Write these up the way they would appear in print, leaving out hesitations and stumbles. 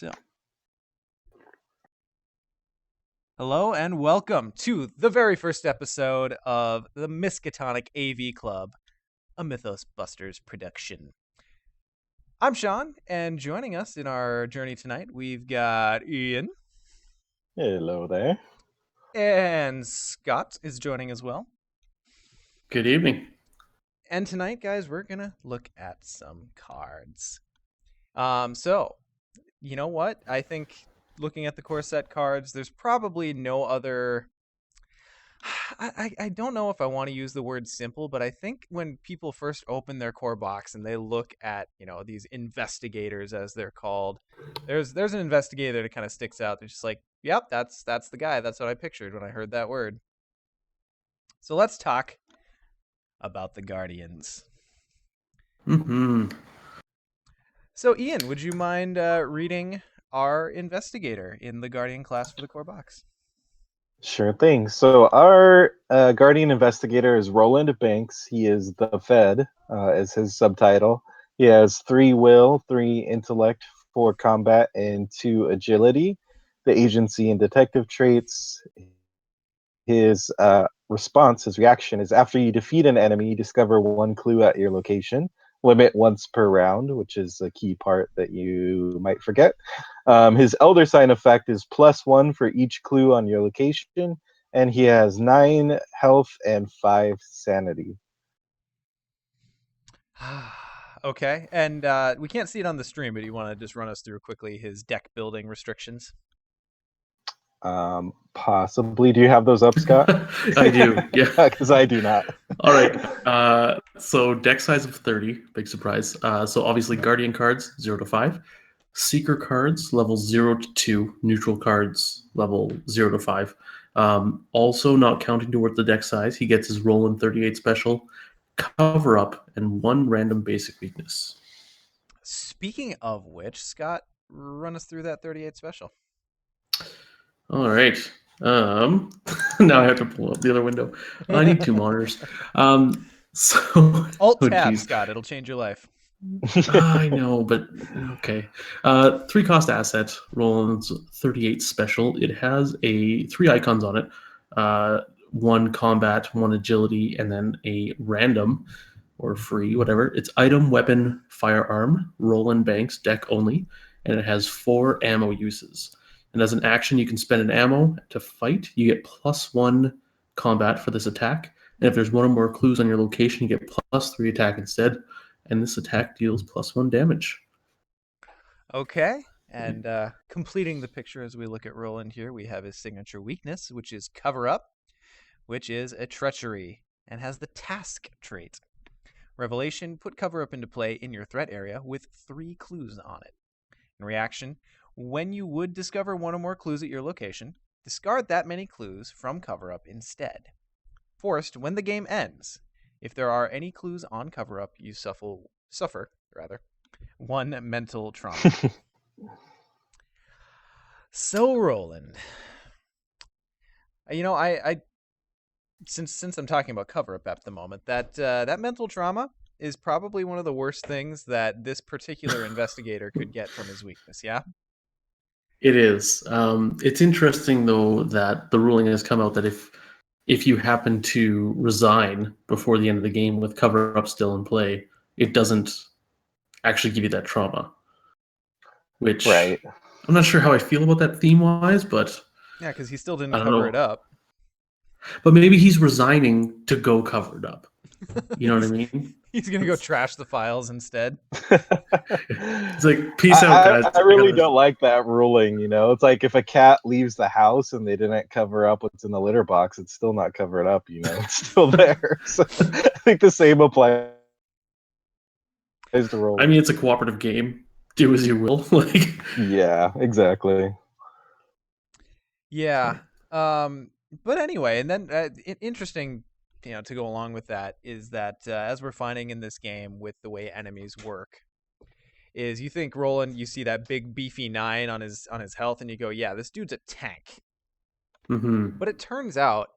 So, hello and welcome to the very first episode of the Miskatonic AV Club, a Mythos Busters production. I'm Sean, and joining us in our journey tonight, we've got Ian. Hello there. And Scott is joining as well. Good evening. And tonight, guys, we're going to look at some cards. So, you know what? I think looking at the core set cards, there's probably no other... I don't know if I want to use the word simple, but I think when people first open their core box and they look at, these investigators as they're called, there's an investigator that kind of sticks out. They're just like, yep, that's the guy. That's what I pictured when I heard that word. So let's talk about the Guardians. So Ian, would you mind reading our investigator in the Guardian class for the core box? Sure thing. So our Guardian investigator is Roland Banks. He is the Fed, as his subtitle. He has 3 will, 3 intellect, 4 combat, and 2 agility. The agency and detective traits. His his reaction is after you defeat an enemy, discover 1 clue at your location. Limit once per round, which is a key part that you might forget. His Elder Sign effect is +1 for each clue on your location, and he has 9 health and 5 sanity. Okay, and we can't see it on the stream, but you want to just run us through quickly his deck building restrictions? Possibly. Do you have those up, Scott? I do, yeah. Because I do not. All right. So deck size of 30, big surprise. So obviously Guardian cards, 0 to 5. Seeker cards, level 0 to 2. Neutral cards, level 0 to 5. Also, not counting towards the deck size, he gets his Roland 38 special, cover up, and 1 random basic weakness. Speaking of which, Scott, run us through that 38 special. All right. Now I have to pull up the other window. I need 2 monitors. So Alt tab, Scott. It'll change your life. I know, but okay. 3 cost asset, Roland's 38 special. It has 3 icons on it. 1 combat, 1 agility, and then a random or free, whatever. It's item, weapon, firearm, Roland Banks, deck only, and it has 4 ammo uses. And as an action, you can spend an ammo to fight. You get +1 combat for this attack. And if there's 1 or more clues on your location, you get +3 attack instead. And this attack deals +1 damage. Okay. And completing the picture as we look at Roland here, we have his signature weakness, which is cover up, which is a treachery and has the task trait. Revelation, put cover up into play in your threat area with 3 clues on it. In reaction, when you would discover 1 or more clues at your location, discard that many clues from cover up instead. Forced, when the game ends, if there are any clues on cover up, you suffer 1 mental trauma. So Roland, I since I'm talking about cover up at the moment, that mental trauma is probably one of the worst things that this particular investigator could get from his weakness. Yeah. It is. It's interesting though that the ruling has come out that if you happen to resign before the end of the game with cover up still in play, it doesn't actually give you that trauma. Which right. I'm not sure how I feel about that theme wise, but yeah, because he still didn't cover it up. But maybe he's resigning to go cover it up. You know what I mean? He's gonna go trash the files instead. It's like, peace out, guys. I really don't like that ruling. It's like if a cat leaves the house and they didn't cover up what's in the litter box, it's still not covered up. It's still there. So I think the same applies to rolling. I mean, it's a cooperative game. Do as you will. Yeah, exactly. Yeah. But anyway, and then interesting. To go along with that is that as we're finding in this game with the way enemies work, is you think Roland, you see that big beefy 9 on his health, and you go, yeah, this dude's a tank. Mm-hmm. But it turns out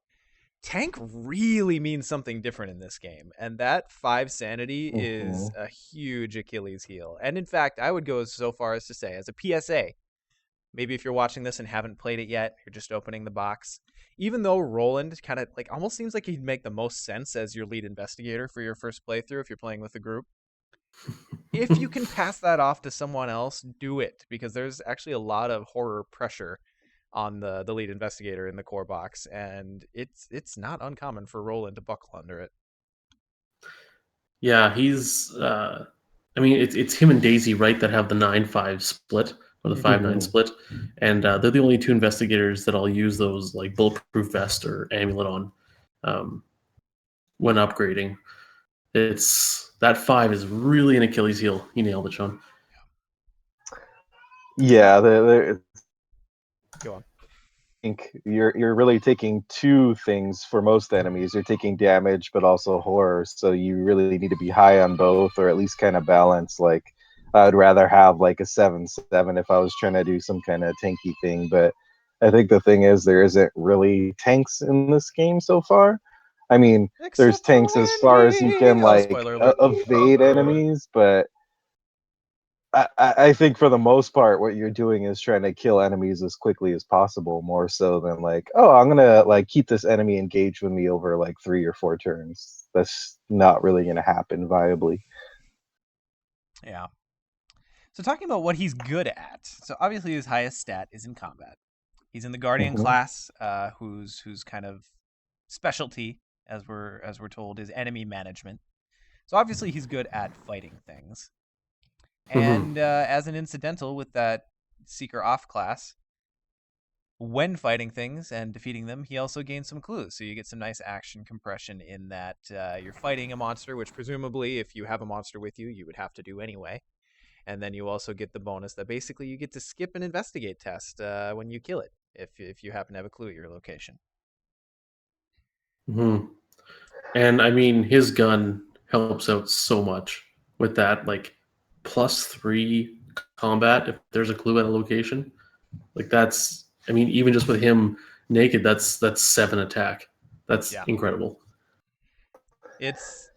tank really means something different in this game, and that 5 sanity is a huge Achilles heel. And in fact, I would go so far as to say, as a PSA, maybe if you're watching this and haven't played it yet, you're just opening the box. Even though Roland kind of like almost seems like he'd make the most sense as your lead investigator for your first playthrough if you're playing with a group. If you can pass that off to someone else, do it, because there's actually a lot of horror pressure on the lead investigator in the core box, and it's not uncommon for Roland to buckle under it. Yeah, he's. I mean, it's him and Daisy, right, that have the 9-5 split or the Mhm. 5-9 split, and they're the only two investigators that I'll use those like bulletproof vest or amulet on when upgrading. It's that 5 is really an Achilles heel. You nailed it, Sean. Yeah, Go on. think you're really taking two things for most enemies. You're taking damage, but also horror. So you really need to be high on both, or at least kind of balance. Like I'd rather have like a 7/7 if I was trying to do some kind of tanky thing. But I think the thing is there isn't really tanks in this game so far. I mean, there's Except for tanks as far as you can Wendy. Oh, like spoiler alert. evade enemies, but I think for the most part, what you're doing is trying to kill enemies as quickly as possible, more so than like, oh, I'm gonna like keep this enemy engaged with me over like 3 or 4 turns. That's not really gonna happen viably. Yeah. So talking about what he's good at. So obviously his highest stat is in combat. He's in the Guardian Hmm. class, whose kind of specialty, as we're told, is enemy management. So obviously he's good at fighting things. Mm-hmm. And as an incidental with that Seeker off class, when fighting things and defeating them, he also gains some clues. So you get some nice action compression in that you're fighting a monster, which presumably, if you have a monster with you, you would have to do anyway. And then you also get the bonus that basically you get to skip an investigate test when you kill it, if you happen to have a clue at your location. Mm-hmm. And I mean, his gun helps out so much with that, like +3 combat if there's a clue at a location. Like that's, I mean, even just with him naked, that's 7 attack. That's Yeah, incredible. it's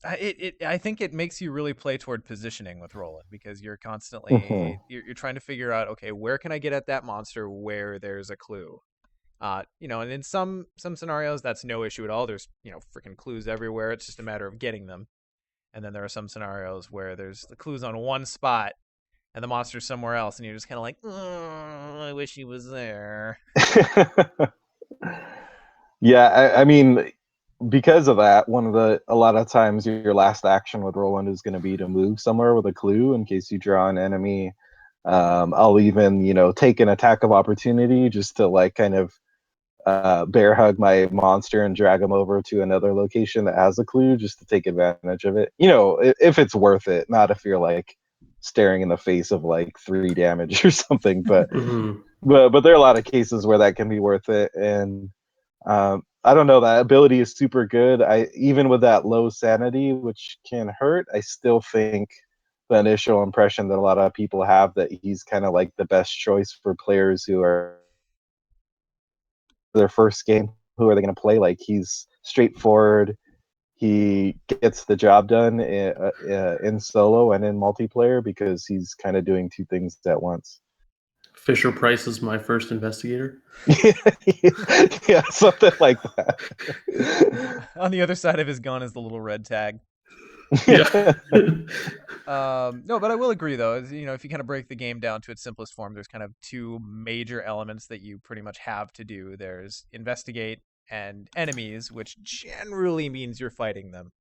I think it makes you really play toward positioning with Roland because you're Hmm. constantly you're trying to figure out, okay, where can I get at that monster where there's a clue. And in some scenarios that's no issue at all. There's freaking clues everywhere. It's just a matter of getting them. And then there are some scenarios where there's the clues on one spot and the monster's somewhere else, and you're just kind of like, oh, I wish he was there. Yeah, I mean, because of that, a lot of times your last action with Roland is going to be to move somewhere with a clue in case you draw an enemy. I'll even take an attack of opportunity just to like kind of bear hug my monster and drag him over to another location that has a clue just to take advantage of it. If it's worth it, not if you're like staring in the face of like 3 damage or something. But Mm-hmm. but there are a lot of cases where that can be worth it. And I don't know, that ability is super good. I even with that low sanity, which can hurt, I still think the initial impression that a lot of people have that he's kind of like the best choice for players who are their first game. Who are they going to play? Like he's straightforward. He gets the job done in solo and in multiplayer because he's kind of doing two things at once. Fisher Price is my first investigator. Yeah, something like that. On the other side of his gun is the little red tag. Yeah. No, but I will agree though. If you kind of break the game down to its simplest form, there's kind of two major elements that you pretty much have to do. There's investigate and enemies, which generally means you're fighting them.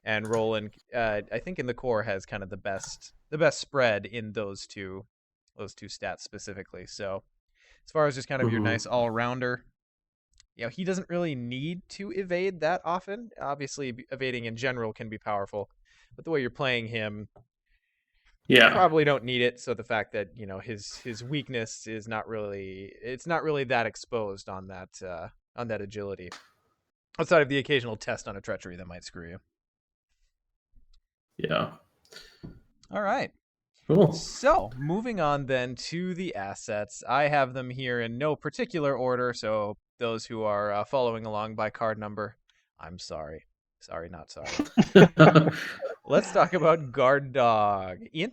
And Roland, I think in the core has kind of the best spread in those two stats specifically. So as far as just kind of your Mm-hmm. nice all rounder, he doesn't really need to evade that often. Obviously, evading in general can be powerful, but the way you're playing him, you Yeah. probably don't need it. So the fact that his weakness is not really that exposed on that agility, outside of the occasional test on a treachery that might screw you. Yeah. All right. Cool. So, moving on then to the assets. I have them here in no particular order, so those who are following along by card number, I'm sorry. Sorry, not sorry. Let's talk about Guard Dog. Ian?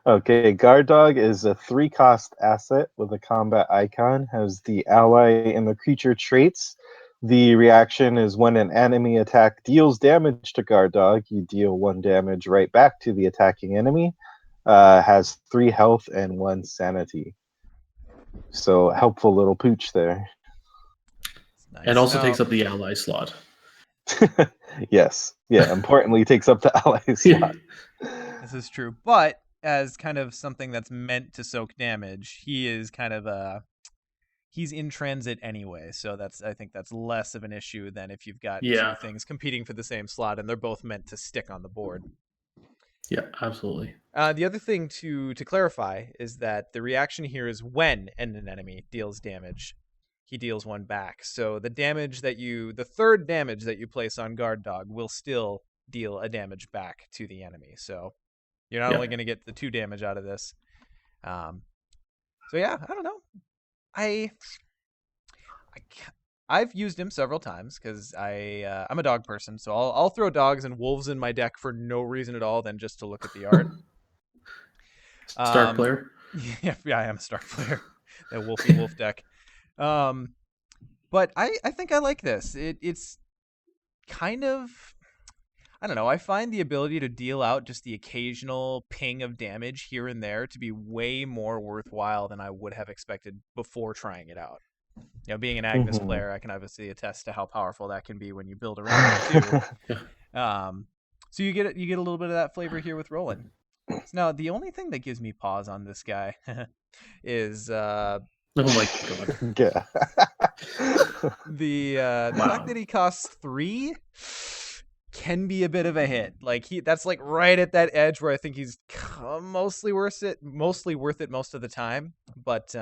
Okay, Guard Dog is a 3-cost asset with a combat icon, has the ally and the creature traits. The reaction is when an enemy attack deals damage to Guard Dog, you deal 1 damage right back to the attacking enemy. Has 3 health and 1 sanity. So helpful little pooch there. It's And nice. also Now, takes up the ally slot. Yes, yeah. Importantly, takes up the ally Yeah. slot. this is true, but as kind of something that's meant to soak damage, he is kind of he's in transit anyway, so I think that's less of an issue than if you've got two Yeah. things competing for the same slot and they're both meant to stick on the board. Yeah, absolutely. The other thing to clarify is that the reaction here is when an enemy deals damage, he deals 1 back. So the third damage that you place on Guard Dog will still deal a damage back to the enemy. So you're not Yeah. only going to get the 2 damage out of this. So yeah, I don't know. I I've used him several times because I'm a dog person, so I'll throw dogs and wolves in my deck for no reason at all than just to look at the art. Stark player. Yeah, I am a Stark player. That Wolfie Wolf deck. But I think I like this. It's kind of, I don't know. I find the ability to deal out just the occasional ping of damage here and there to be way more worthwhile than I would have expected before trying it out. You know, being an Agnes player, I can obviously attest to how powerful that can be when you build around it too. Yeah. So you get a little bit of that flavor here with Roland. So now the only thing that gives me pause on this guy is Oh my god. Yeah. the Wow. fact that he costs 3 can be a bit of a hit. Like that's like right at that edge where I think he's mostly worth it most of the time. But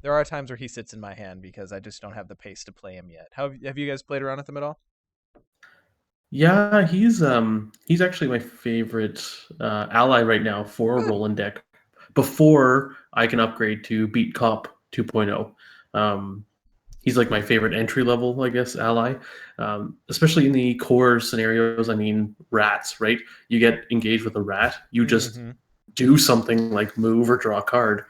there are times where he sits in my hand because I just don't have the pace to play him yet. Have you guys played around with him at all? Yeah, he's actually my favorite ally right now for a Roland deck. Before I can upgrade to Beat Cop 2.0. He's like my favorite entry level, I guess, ally. Especially in the core scenarios. I mean, rats, right? You get engaged with a rat, you just do something like move or draw a card.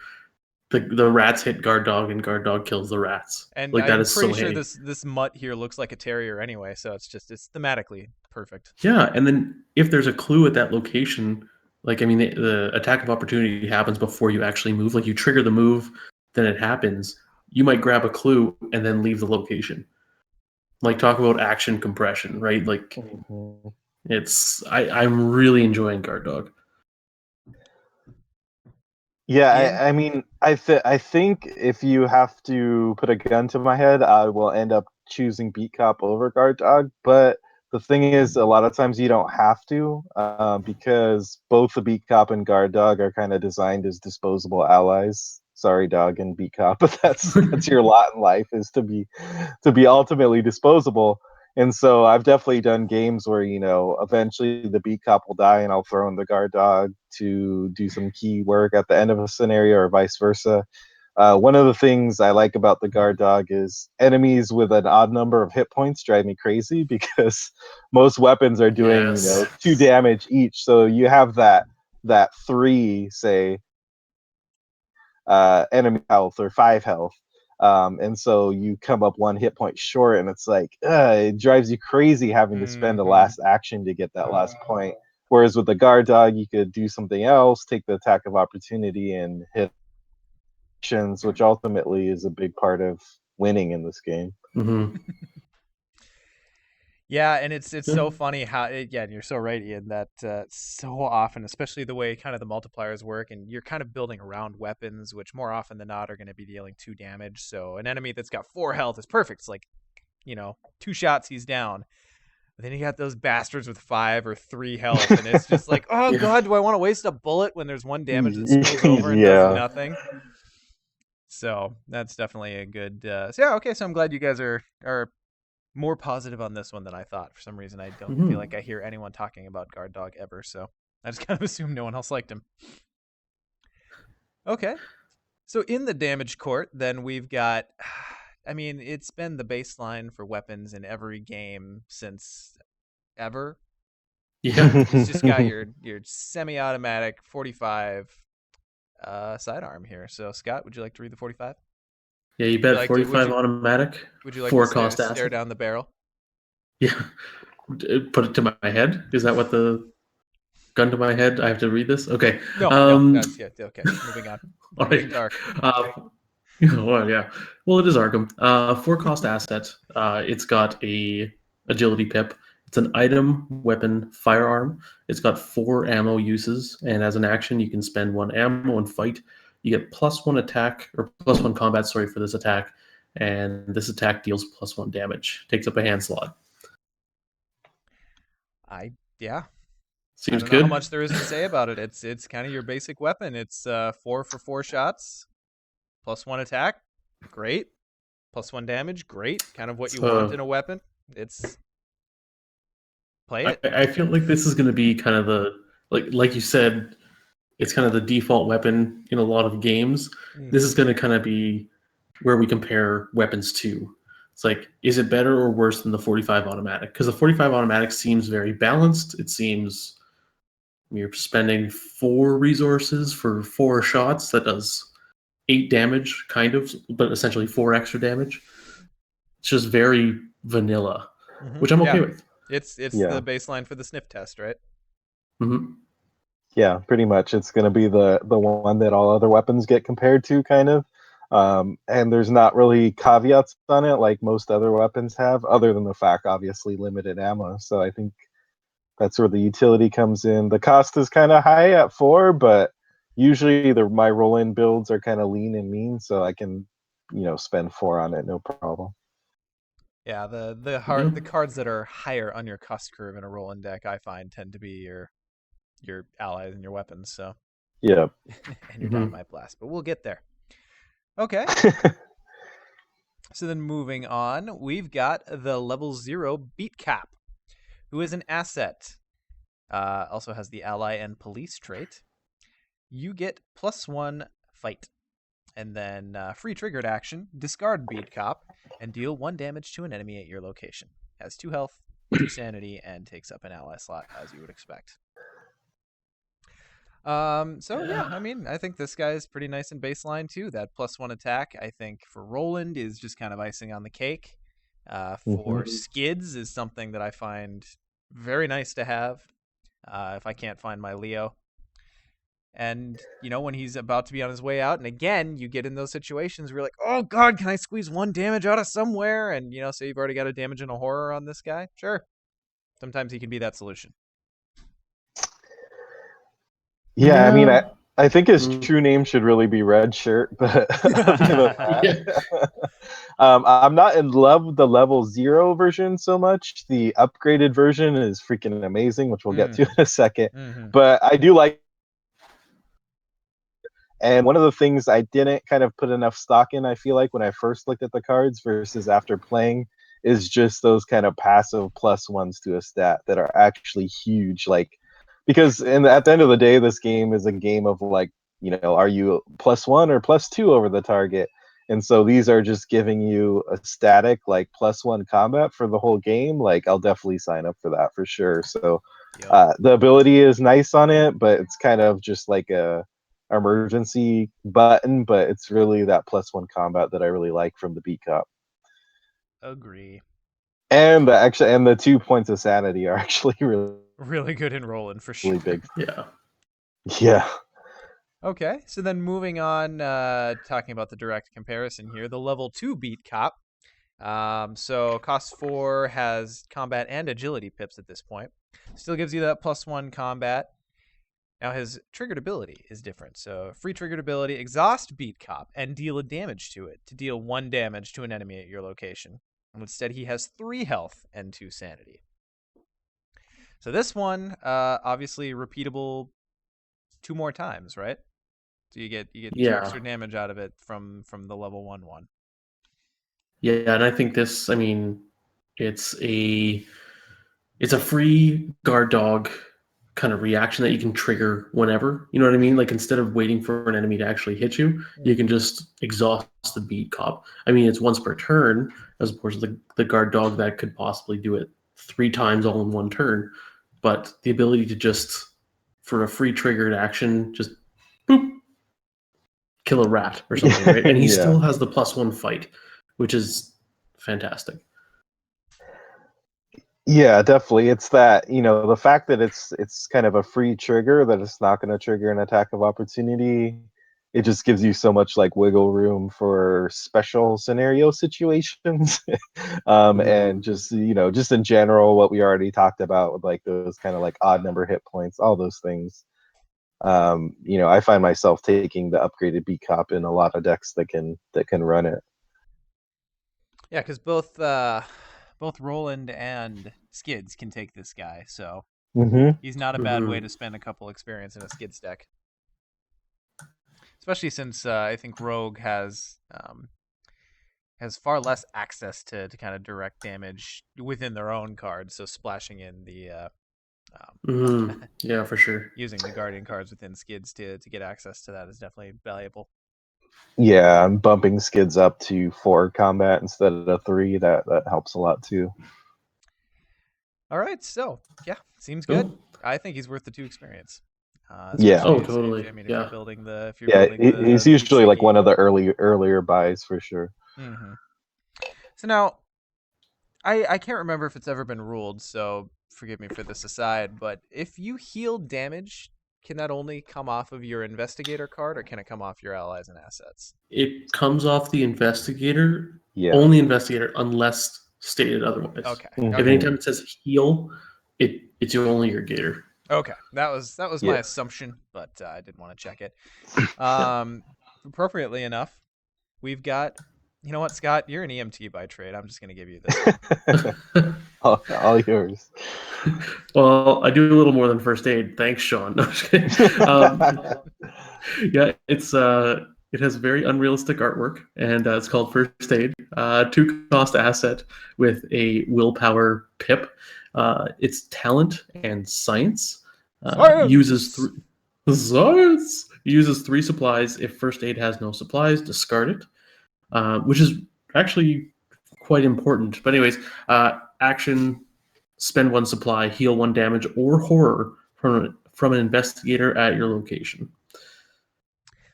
The rats hit Guard Dog, and Guard Dog kills the rats. And Like that I'm is so pretty sure handy. this mutt here looks like a terrier anyway, so it's thematically perfect. Yeah, and then if there's a clue at that location, like I mean, the attack of opportunity happens before you actually move. Like you trigger the move, then it happens. You might grab a clue and then leave the location. Like talk about action compression, right? Like I'm really enjoying Guard Dog. Yeah, Ian? I mean, I think if you have to put a gun to my head, I will end up choosing Beat Cop over Guard Dog. But the thing is, a lot of times you don't have to, because both the Beat Cop and Guard Dog are kind of designed as disposable allies. Sorry, Dog and Beat Cop, but that's your lot in life is to be ultimately disposable. And so I've definitely done games where, eventually the beat cop will die and I'll throw in the guard dog to do some key work at the end of a scenario or vice versa. One of the things I like about the guard dog is enemies with an odd number of hit points drive me crazy because most weapons are doing, Yes. 2 damage each. So you have that 3, say, enemy health or 5 health. And so you come up 1 hit point short, and it's like it drives you crazy having to spend a last action to get that last point. Whereas with the guard dog, you could do something else, take the attack of opportunity, and hit actions, which ultimately is a big part of winning in this game. Mm-hmm. Yeah, and it's Yeah. so funny how and you're so right, Ian, that so often, especially the way kind of the multipliers work, and you're kind of building around weapons, which more often than not are going to be dealing 2 damage. So an enemy that's got 4 health is perfect. It's like 2 shots he's down. But then you got those bastards with 5 or 3 health, and it's just like, oh Yeah. god, do I want to waste a bullet when there's 1 damage that spills over and does Yeah. nothing? So that's definitely a good. So yeah, okay. So I'm glad you guys are more positive on this one than I thought. For some reason, I don't feel like I hear anyone talking about Guard Dog ever, so I just kind of assumed no one else liked him. Okay. So in the damage court, then we've got, I mean, it's been the baseline for weapons in every game since ever. Yeah. He's just got your semi-automatic 45 sidearm here. So Scott, would you like to read the 45? Yeah, you Would you bet like to 45 automatic, would you like to 4 cost stare asset. down the barrel? Yeah. Put it to my head. Is that what the gun to my head? I have to read this? Okay. No, that's yeah. Okay, moving on. All Moving right. to Arkham. Well, yeah. Well, it is Arkham. 4 cost asset. It's got a agility pip. It's an item, weapon, firearm. It's got 4 ammo uses, and as an action, you can spend 1 ammo and fight. You get +1 attack or +1 combat. Sorry for this attack, and this attack deals +1 damage. Takes up a hand slot. Yeah. I Seems don't know how good. much there is to say about it. It's kind of your basic weapon. It's 4 for 4 shots, +1 attack, great. +1 damage, great. Kind of what you want in a weapon. It's play it. I feel like this is going to be kind of the like you said, it's kind of the default weapon in a lot of games. This is going to kind of be where we compare weapons to. It's like, is it better or worse than the 45 automatic? Because the 45 automatic seems very balanced. It seems you're spending 4 resources for 4 shots. That does 8 damage, kind of, but essentially 4 extra damage. It's just very vanilla, which I'm okay with. It's Yeah. the baseline for the sniff test, right? Mm-hmm. Yeah, pretty much. It's going to be the one that all other weapons get compared to, kind of. And there's not really caveats on it like most other weapons have, other than the fact, obviously, limited ammo. So I think that's where the utility comes in. The cost is kind of high at 4, but usually my roll-in builds are kind of lean and mean, so I can, spend 4 on it, no problem. Yeah, the cards that are higher on your cost curve in a rolling deck, I find, tend to be your allies and your weapons. So Yeah. and your dynamite blast, but we'll get there. Okay. So then moving on, we've got the level 0 Beat Cap, who is an asset. Also has the ally and police trait. You get +1 fight. And then free triggered action, discard Beat Cop, and deal 1 damage to an enemy at your location. Has 2 health, 2 sanity, and takes up an ally slot, as you would expect. I mean, I think this guy is pretty nice in baseline too. That +1 attack, I think, for Roland is just kind of icing on the cake. For skids is something that I find very nice to have if I can't find my Leo. And, when he's about to be on his way out, and again, you get in those situations where you're like, oh, God, can I squeeze 1 damage out of somewhere? And, say you've already got a damage and a horror on this guy. Sure. Sometimes he can be that solution. Yeah, I mean, I think his true name should really be Red Shirt, but I'm not in love with the level 0 version so much. The upgraded version is freaking amazing, which we'll get to in a second. But I do like. And one of the things I didn't kind of put enough stock in, I feel like, when I first looked at the cards versus after playing, is just those kind of passive +1s to a stat that are actually huge. Like, because at the end of the day, this game is a game of like, are you +1 or +2 over the target? And so these are just giving you a static like +1 combat for the whole game. Like, I'll definitely sign up for that for sure. So the ability is nice on it, but it's kind of just like a emergency button, but it's really that +1 combat that I really like from the Beat Cop. Agree. And the 2 points of sanity are actually really good in rolling for sure. Really big. Yeah. Okay, so then moving on, talking about the direct comparison here, the level 2 Beat Cop. So cost 4, has combat and agility pips at this point. Still gives you that +1 combat. Now his triggered ability is different. So free triggered ability, exhaust Beat Cop and deal a damage to it to deal 1 damage to an enemy at your location. And instead he has 3 health and 2 sanity. So this one, obviously repeatable 2 more times, right? So you get 2 extra damage out of it from the level 1 one. Yeah, and I think this, I mean, it's a free guard dog kind of reaction that you can trigger whenever. You know what I mean? Like, instead of waiting for an enemy to actually hit you, you can just exhaust the Beat Cop. I mean, it's once per turn, as opposed to the guard dog that could possibly do it 3 times all in 1 turn. but the ability to just, for a free triggered action, just boop, kill a rat or something, right? And he Yeah. still has the +1 fight, which is fantastic. Yeah, definitely. It's that, the fact that it's kind of a free trigger, that it's not going to trigger an attack of opportunity. It just gives you so much like wiggle room for special scenario situations. And just, just in general, what we already talked about with like those kind of like odd number hit points, all those things. I find myself taking the upgraded B cop in a lot of decks that can run it. Yeah, because both Roland and Skids can take this guy, so Mm-hmm. he's not a bad way to spend a couple experience in a Skids deck. Especially since I think Rogue has far less access to kind of direct damage within their own cards, so splashing in the Yeah, for sure. using the Guardian cards within Skids to get access to that is definitely valuable. Yeah, I'm bumping Skids up to 4 combat instead of 3. That helps a lot too. All right, so yeah, seems good. Cool. I think he's worth the 2 experience. Yeah. Especially Oh, totally. if you're Yeah. building Yeah, he's the deep usually like sticky. one of the earlier buys for sure. Mm-hmm. So now I can't remember if it's ever been ruled, so forgive me for this aside, but if you heal damage, can that only come off of your investigator card or can it come off your allies and assets? It comes off the investigator, Yeah. only investigator, unless stated otherwise. Okay. If Okay. Mhm. anytime it says heal, it's only your gator. Okay. That was my Yeah. assumption, but I did want to check it. Yeah. Appropriately enough, we've got, you know what, Scott, you're an EMT by trade. I'm just going to give you this one. all yours. Well, I do a little more than first aid. Thanks, Sean. No, I'm just kidding. Yeah, it has very unrealistic artwork, and it's called First Aid. 2 cost asset with a willpower pip. It's talent and science. Uses Science. three science uses 3 supplies. If First Aid has no supplies, discard it, which is actually quite important. But anyways, action: spend 1 supply, heal 1 damage or horror from an investigator at your location.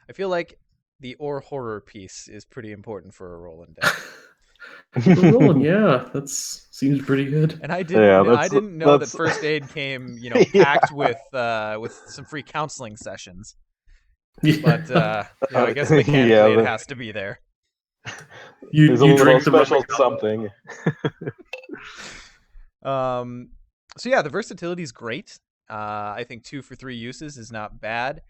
I feel like the or horror piece is pretty important for a Roland deck. We're rolling, yeah. That seems pretty good. And I Yeah, didn't know that that's first aid came, packed yeah. with some free counseling sessions. But Yeah, I guess mechanically it Yeah, has to be there. you there's a you little drink the rum. special something. Um, so yeah, the versatility is great. I think 2 for 3 uses is not bad.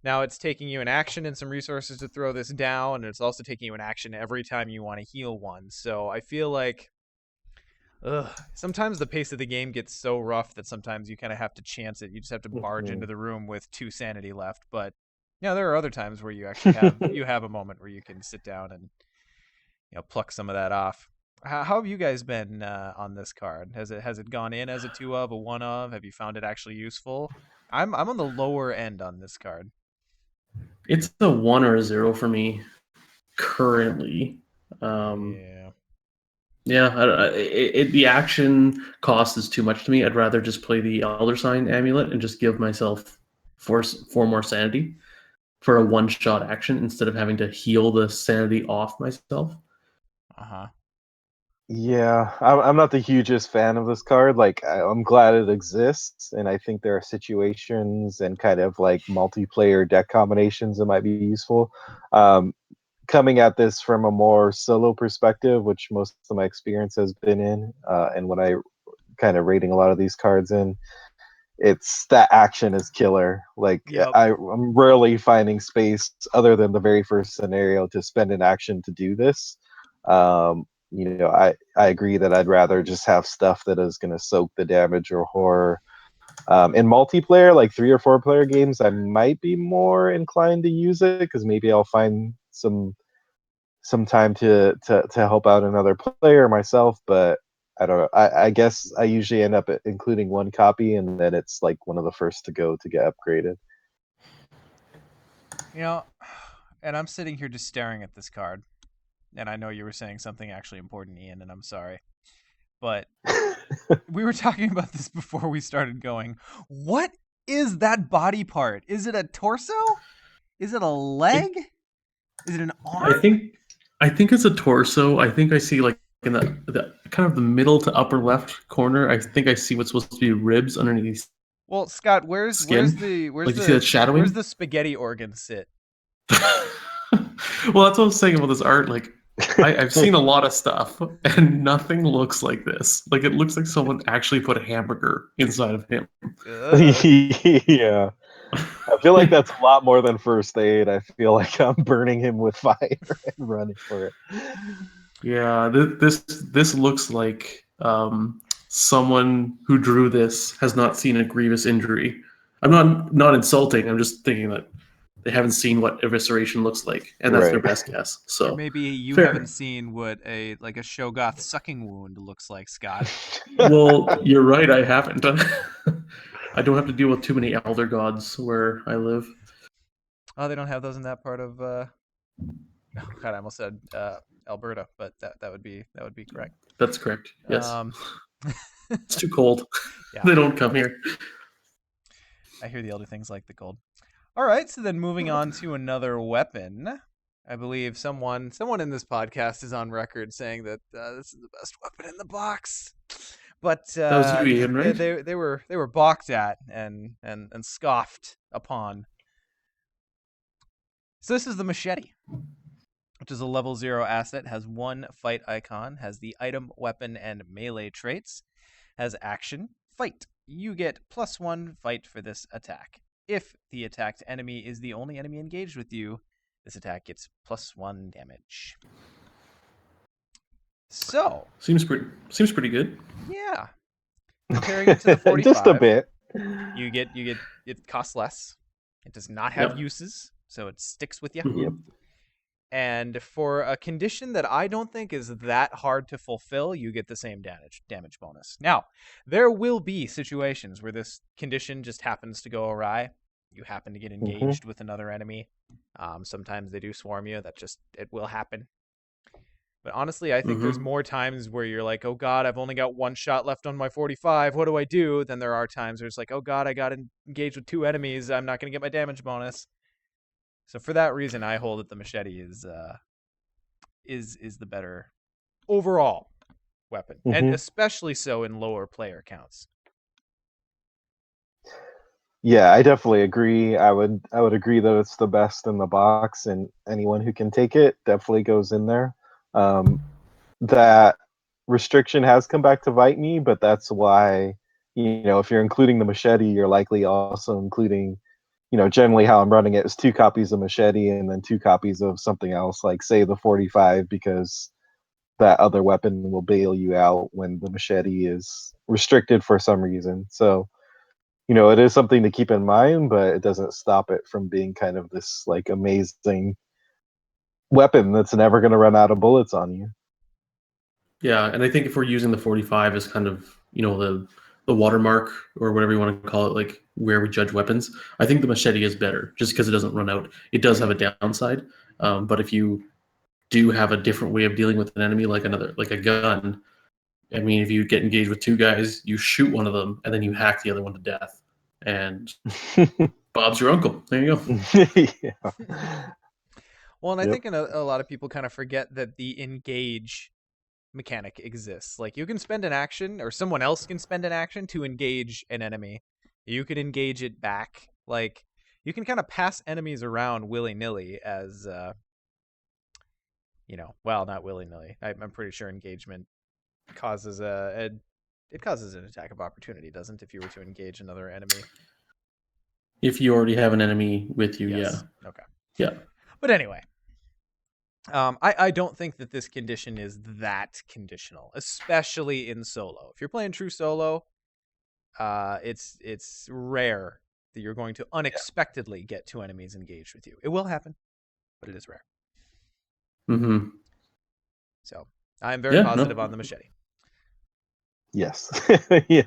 Now it's taking you an action and some resources to throw this down, and it's also taking you an action every time you want to heal one. So I feel like sometimes the pace of the game gets so rough that sometimes you kind of have to chance it. You just have to barge into Mhm. the room with 2 sanity left. But yeah, there are other times where you actually have a moment where you can sit down and pluck some of that off. How have you guys been on this card? Has it gone in as a 2 of, a 1 of? Have you found it actually useful? I'm on the lower end on this card. It's a 1 or a 0 for me currently. Yeah. Yeah, the action cost is too much to me. I'd rather just play the Elder Sign amulet and just give myself 4 more sanity for a 1-shot action instead of having to heal the sanity off myself. Uh-huh. Yeah, I'm not the hugest fan of this card. Like, I'm glad it exists, and I think there are situations and kind of like multiplayer deck combinations that might be useful. Um, Coming at this from a more solo perspective, which most of my experience has been in, and when I kind of rating a lot of these cards in, it's that action is killer. Like, Yep. I'm rarely finding space other than the very first scenario to spend an action to do this. I agree that I'd rather just have stuff that is going to soak the damage or horror. In multiplayer, like 3 or 4 player games, I might be more inclined to use it because maybe I'll find some time to help out another player myself. But I don't know. I guess I usually end up including 1 copy, and then it's like one of the first to go to get upgraded. You know, and I'm sitting here just staring at this card. And I know you were saying something actually important, Ian, and I'm sorry. but we were talking about this before we started going. What is that body part? Is it a torso? Is it a leg? Is it an arm? I think it's a torso. I think I see like in the kind of the middle to upper left corner. I think I see what's supposed to be ribs underneath. Well, Scott, where's Skin? the Like, you see that shadowing? where's the spaghetti organ sit? Well, that's what I was saying about this art. Like, I've seen a lot of stuff, and nothing looks like this. Like, it looks like someone actually put a hamburger inside of him. Yeah. I feel like that's a lot more than first aid. I feel like I'm burning him with fire and running for it. Yeah, this looks like someone who drew this has not seen a grievous injury. I'm not insulting. I'm just thinking that they haven't seen what evisceration looks like, and that's their Right. best guess. So Or maybe you fair. haven't seen what a Shogoth sucking wound looks like, Scott. Well, you're right. I haven't. I don't have to deal with too many elder gods where I live. Oh, they don't have those in that part of. Oh God, I almost said Alberta, but that would be correct. That's correct. Yes. It's too cold. Yeah. They don't come here. I hear the elder things like the cold. All right, so then moving on to another weapon. I believe someone in this podcast is on record saying that this is the best weapon in the box. But That was you, Ian, right? they were balked at and scoffed upon. So this is the machete, which is a level 0 asset, has 1 fight icon, has the item, weapon, and melee traits, has action, fight. You get +1 fight for this attack. If the attacked enemy is the only enemy engaged with you, this attack gets +1 damage. So Seems pretty good. yeah, comparing it to the 45, Just a bit. you get it costs less. It does not have Yep. uses, so it sticks with you. Yep. And for a condition that I don't think is that hard to fulfill, you get the same damage bonus. Now, there will be situations where this condition just happens to go awry. You happen to get engaged with another enemy. Sometimes they do swarm you. It will happen. But honestly, I think there's more times where you're like, oh God, I've only got 1 shot left on my 45. What do I do? Then there are times where it's like, oh God, I got engaged with 2 enemies. I'm not going to get my damage bonus. So for that reason, I hold that the machete is the better overall weapon, and especially so in lower player counts. Yeah, I definitely agree. I would agree that it's the best in the box, and anyone who can take it definitely goes in there. That restriction has come back to bite me, but that's why, if you're including the machete, you're likely also including, generally how I'm running it is 2 copies of machete and then 2 copies of something else, like say the 45, because that other weapon will bail you out when the machete is restricted for some reason. So, it is something to keep in mind, but it doesn't stop it from being kind of this like amazing weapon that's never going to run out of bullets on you. Yeah, and I think if we're using the 45 as kind of, the watermark or whatever you want to call it, like where we judge weapons, I think the machete is better just because it doesn't run out. It does have a downside, but if you do have a different way of dealing with an enemy, like a gun, I mean, if you get engaged with 2 guys, you shoot one of them and then you hack the other one to death, and Bob's your uncle. There you go. Yeah. Well, and I think a lot of people kind of forget that the engage mechanic exists. Like, you can spend an action, or someone else can spend an action to engage an enemy. You can engage it back. Like, you can kind of pass enemies around willy-nilly as, well, not willy-nilly. I'm pretty sure engagement causes it causes an attack of opportunity, doesn't it, if you were to engage another enemy? If you already have an enemy with you, Yes. yeah. Okay. Yeah. But anyway, I don't think that this condition is that conditional, especially in solo. If you're playing true solo, it's rare that you're going to unexpectedly get 2 enemies engaged with you. It will happen, but it is rare. Mm-hmm. So I'm very positive on the machete. Yes. Yeah.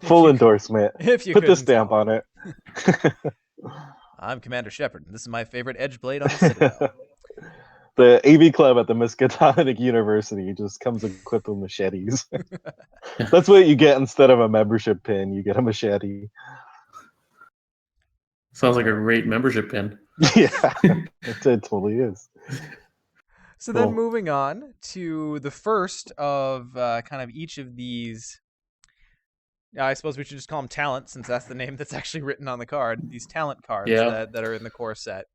Full endorsement. If you Put the couldn't stamp tell. on it. I'm Commander Shepard, and this is my favorite edge blade on the Citadel. the AV club at the Miskatonic University just comes equipped with machetes. That's what you get instead of a membership pin. You get a machete. Sounds like a great membership pin. Yeah, it totally is. So Cool. then moving on to the first of kind of each of these. I suppose we should just call them talent, since that's the name that's actually written on the card. These talent cards Yeah. that are in the core set.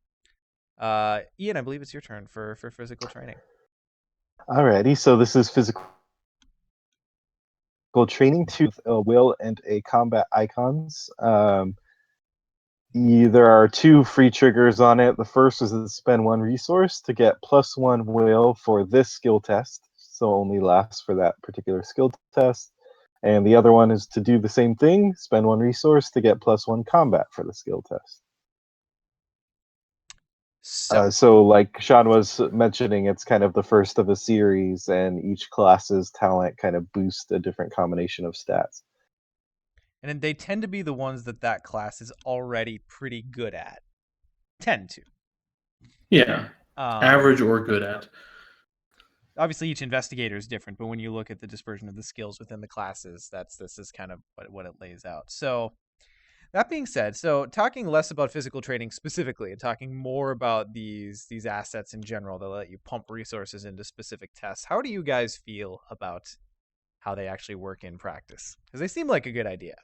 Ian, I believe it's your turn for physical training. Alrighty, so this is physical training to a will and a combat icons. There are two free triggers on it. The first is to spend one resource to get +1 will for this skill test, so only lasts for that particular skill test. And the other one is to do the same thing, spend one resource to get +1 combat for the skill test. So like Sean was mentioning, it's kind of the first of a series, and each class's talent kind of boosts a different combination of stats. And they tend to be the ones that class is already pretty good at. Tend to. Yeah. Average or good at. Obviously, each investigator is different, but when you look at the dispersion of the skills within the classes, this is kind of what it lays out. So that being said, so talking less about physical training specifically and talking more about these assets in general that let you pump resources into specific tests, how do you guys feel about how they actually work in practice? Because they seem like a good idea,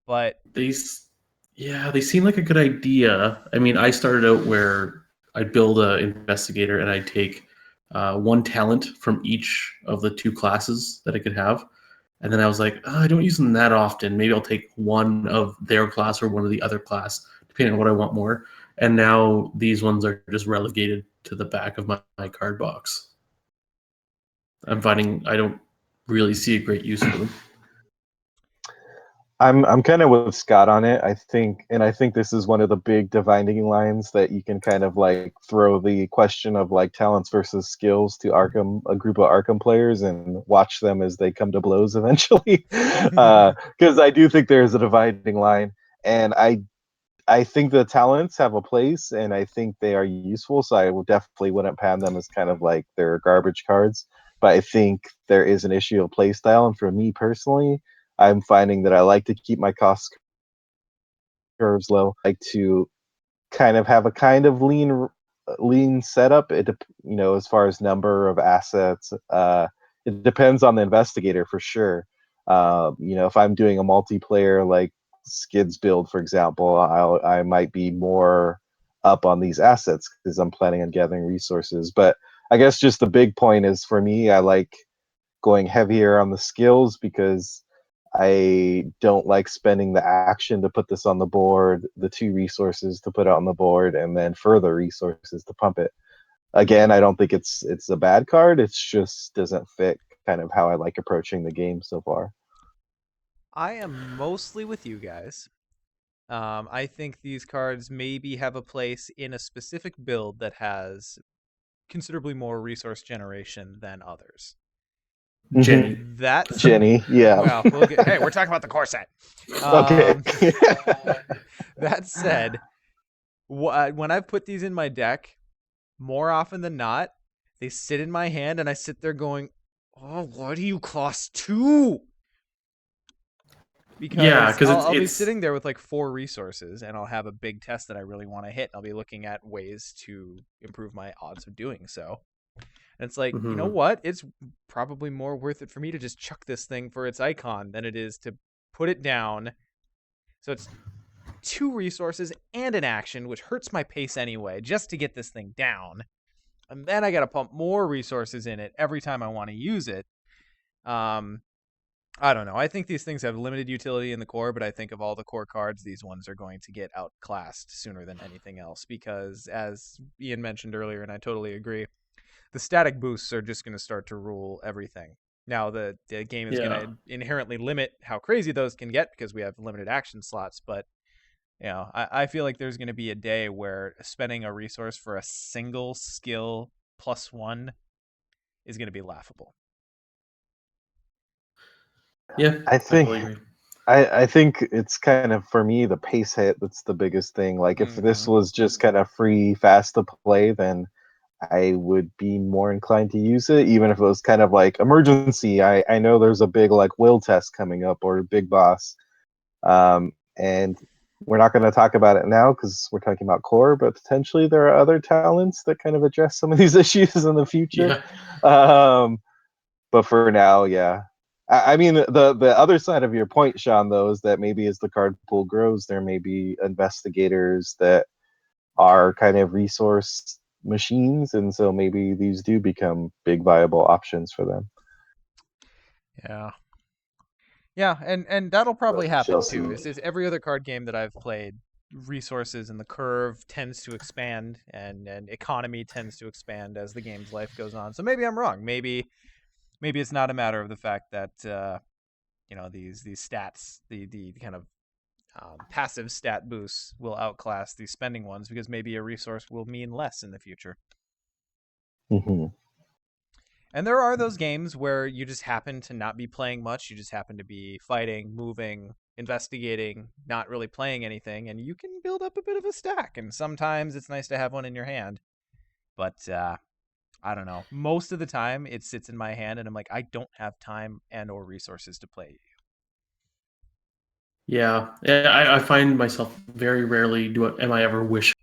but They seem like a good idea. I mean, I started out where I'd build an investigator and I'd take one talent from each of the two classes that I could have. And then I was like, oh, I don't use them that often. Maybe I'll take one of their class or one of the other class, depending on what I want more. And now these ones are just relegated to the back of my card box. I'm finding I don't really see a great use for them. I'm kind of with Scott on it. I think this is one of the big dividing lines that you can kind of like throw the question of like talents versus skills to a group of Arkham players, and watch them as they come to blows eventually. Because I do think there's a dividing line, and I think the talents have a place, and I think they are useful. So I definitely wouldn't pan them as kind of like they're garbage cards. But I think there is an issue of play style, and for me personally, I'm finding that I like to keep my cost curves low. I like to kind of have a kind of lean setup. As far as number of assets, it depends on the investigator for sure. If I'm doing a multiplayer like Skids build, for example, I might be more up on these assets because I'm planning on gathering resources. But I guess just the big point is for me, I like going heavier on the skills because I don't like spending the action to put this on the board, the 2 resources to put it on the board, and then further resources to pump it. Again, I don't think it's a bad card. It just doesn't fit kind of how I like approaching the game so far. I am mostly with you guys. I think these cards maybe have a place in a specific build that has considerably more resource generation than others. Jenny. That's Jenny, yeah. Well, hey, we're talking about the core set. Okay. That said, when I've put these in my deck, more often than not, they sit in my hand and I sit there going, "Oh, why do you cost 2?" Because I'll be sitting there with like 4 resources, and I'll have a big test that I really want to hit. And I'll be looking at ways to improve my odds of doing so. And it's like, you know what? It's probably more worth it for me to just chuck this thing for its icon than it is to put it down. So it's 2 resources and an action, which hurts my pace anyway, just to get this thing down. And then I got to pump more resources in it every time I want to use it. I don't know. I think these things have limited utility in the core, but I think of all the core cards, these ones are going to get outclassed sooner than anything else because, as Ian mentioned earlier, and I totally agree, the static boosts are just going to start to rule everything. Now, the game is going to inherently limit how crazy those can get because we have limited action slots, but I feel like there's going to be a day where spending a resource for a single skill +1 is going to be laughable. Yeah, I think it's kind of, for me, the pace hit that's the biggest thing. Like if this was just kind of free, fast to play, then I would be more inclined to use it, even if it was kind of like emergency. I know there's a big like will test coming up or big boss, and we're not going to talk about it now because we're talking about core, but potentially there are other talents that kind of address some of these issues in the future. Yeah. But for now, yeah. I mean, the other side of your point, Sean, though, is that maybe as the card pool grows, there may be investigators that are kind of resource machines, and so maybe these do become big viable options for them. Yeah. Yeah, and that'll probably But we happen shall too. see. Is every other card game that I've played, resources and the curve tends to expand, and economy tends to expand as the game's life goes on. So maybe I'm wrong. Maybe it's not a matter of the fact that these stats, the kind of passive stat boosts will outclass these spending ones, because maybe a resource will mean less in the future. Mm-hmm. And there are those games where you just happen to not be playing much. You just happen to be fighting, moving, investigating, not really playing anything, and you can build up a bit of a stack. And sometimes it's nice to have one in your hand. But I don't know. Most of the time, it sits in my hand, and I'm like, I don't have time and/or resources to play. Yeah, I find myself very rarely am I ever wishing.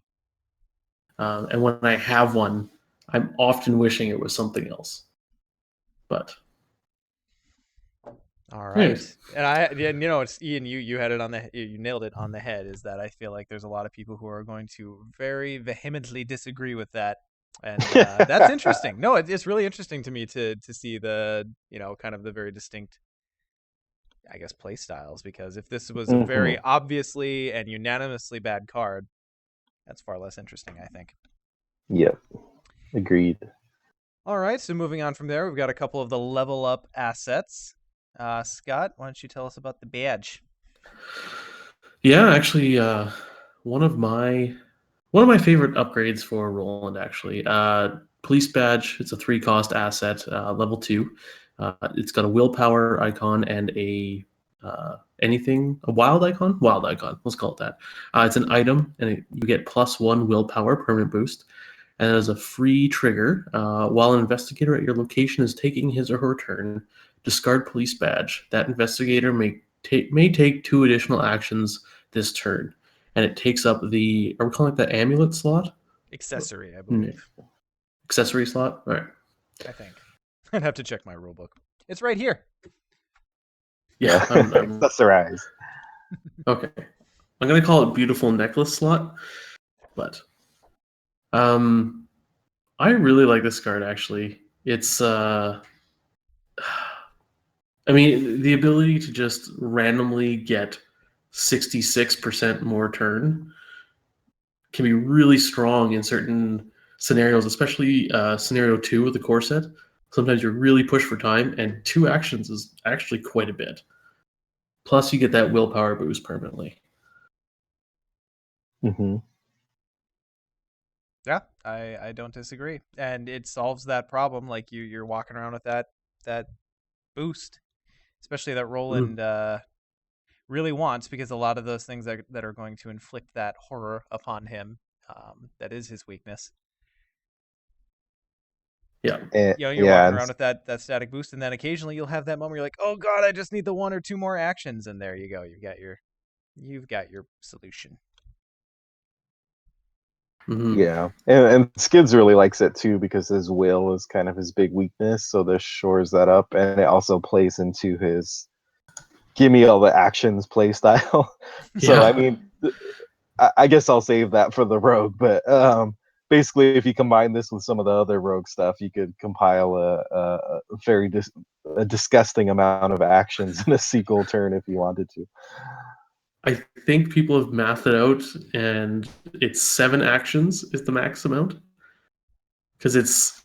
And when I have one, I'm often wishing it was something else. But All anyways, right, it's Ian. You had it on you nailed it on the head. Is that I feel like there's a lot of people who are going to very vehemently disagree with that, and that's interesting. No, it's really interesting to me to see the kind of the very distinct, I guess, play styles. Because if this was a very Mm-hmm. obviously and unanimously bad card, that's far less interesting, I think. Yep. Agreed. All right, so moving on from there, we've got a couple of the level up assets. Scott, why don't you tell us about the badge? yeah, actually, one of my favorite upgrades for Roland, actually, police badge. It's a 3-cost asset, level 2. It's got a willpower icon and a wild icon. Wild icon. Let's call it that. It's an item, and you get +1 willpower permanent boost. And as a free trigger, while an investigator at your location is taking his or her turn, discard police badge. That investigator may take 2 additional actions this turn, and it takes up the, are we calling it the amulet slot? Accessory, I believe. Accessory slot? All right. I think. I'd have to check my rulebook. It's right here. Yeah. Accessorize. Okay. I'm going to call it beautiful necklace slot, but I really like this card, actually. It's I mean, the ability to just randomly get 66% more turn can be really strong in certain scenarios, especially scenario 2 with the core set. Sometimes you're really pushed for time, and 2 actions is actually quite a bit. Plus, you get that willpower boost permanently. Mm-hmm. Yeah, I don't disagree, and it solves that problem. Like you're walking around with that boost, especially that Roland really wants, because a lot of those things that are going to inflict that horror upon him, that is his weakness. Yeah. You're walking Yeah. around with that static boost, and then occasionally you'll have that moment where you're like, oh god, I just need the 1 or 2 more actions, and there you go. You've got your solution. Mm-hmm. Yeah, and Skids really likes it too because his will is kind of his big weakness, so this shores that up, and it also plays into his "give me all the actions" play style. So I Yeah. mean, I guess I'll save that for the rogue, but basically, if you combine this with some of the other rogue stuff, you could compile a very a disgusting amount of actions in a sequel turn if you wanted to. I think people have mathed it out, and it's 7 actions is the max amount. Because it's